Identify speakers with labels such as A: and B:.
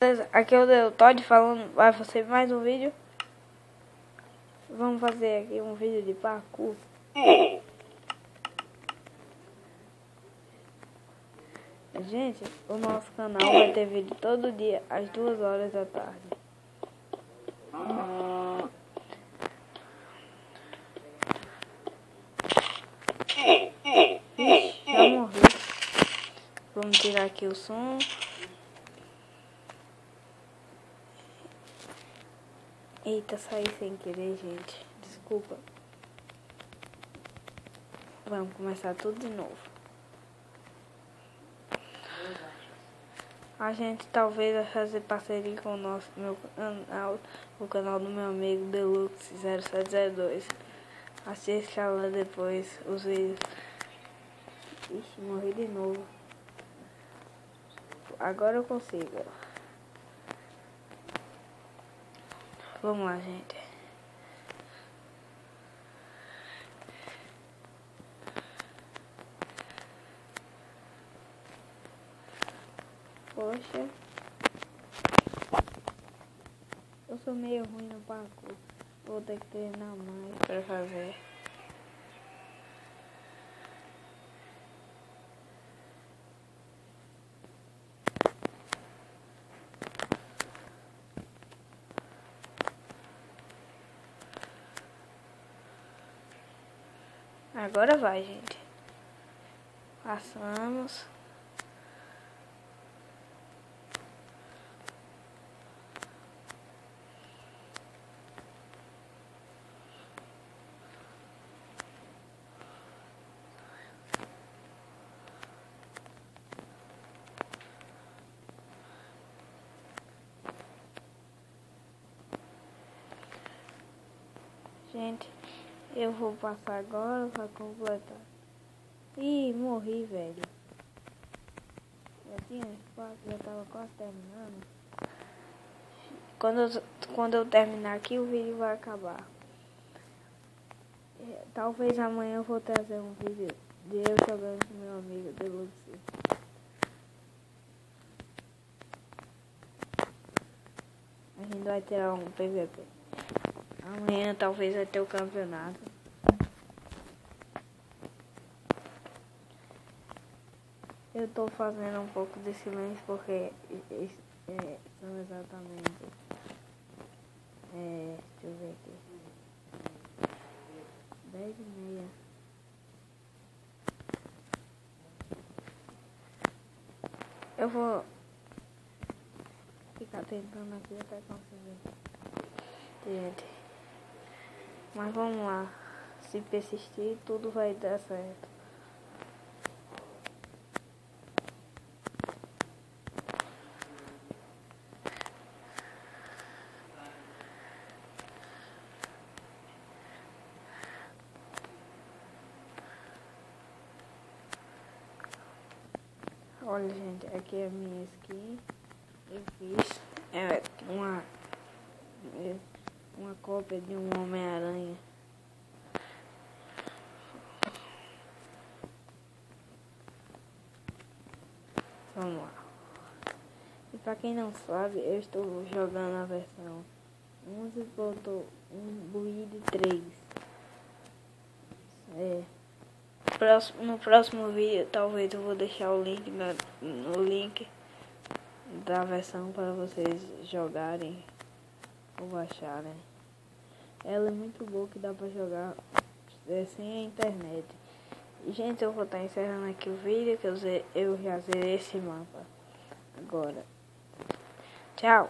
A: Beleza, aqui é o Todd falando, vai fazer mais um vídeo. Vamos fazer aqui um vídeo de parkour. Gente, o nosso canal vai ter vídeo todo dia às 2 horas da tarde. Ixi, já morri. Vamos tirar aqui o som. Eita, saí sem querer, gente. Desculpa. Vamos começar tudo de novo. A gente talvez vai fazer parceria com o meu canal, o canal do meu amigo Deluxe 0702. Assista lá depois os vídeos. Ixi, morri de novo. Agora eu consigo. Vamos lá, gente. Poxa. Eu sou meio ruim no parkour. Vou ter que treinar mais para fazer. Agora vai, gente. Passamos. Gente, eu vou passar agora para completar. Ih, morri, velho. Já tava quase terminando. Quando eu terminar aqui, o vídeo vai acabar. Talvez amanhã eu vou trazer um vídeo de eu jogando com meu amigo Deluxe. A gente vai tirar um PVP. Amanhã talvez vai ter o campeonato. Eu tô fazendo um pouco de silêncio porque são exatamente. Deixa eu ver aqui. 10h30. Eu vou ficar tentando aqui até conseguir. Gente. Mas vamos lá. Se persistir, tudo vai dar certo. Olha, gente, aqui é a minha skin. Eu fiz uma cópia de um Homem-Aranha. Vamos lá. E pra quem não sabe, eu estou jogando a versão 11.1.3. No próximo vídeo, talvez eu vou deixar o link no link da versão para vocês jogarem ou baixarem. Ela é muito boa, que dá para jogar sem a internet. E, gente, eu vou estar encerrando aqui o vídeo, que eu já zerei esse mapa agora. Tchau!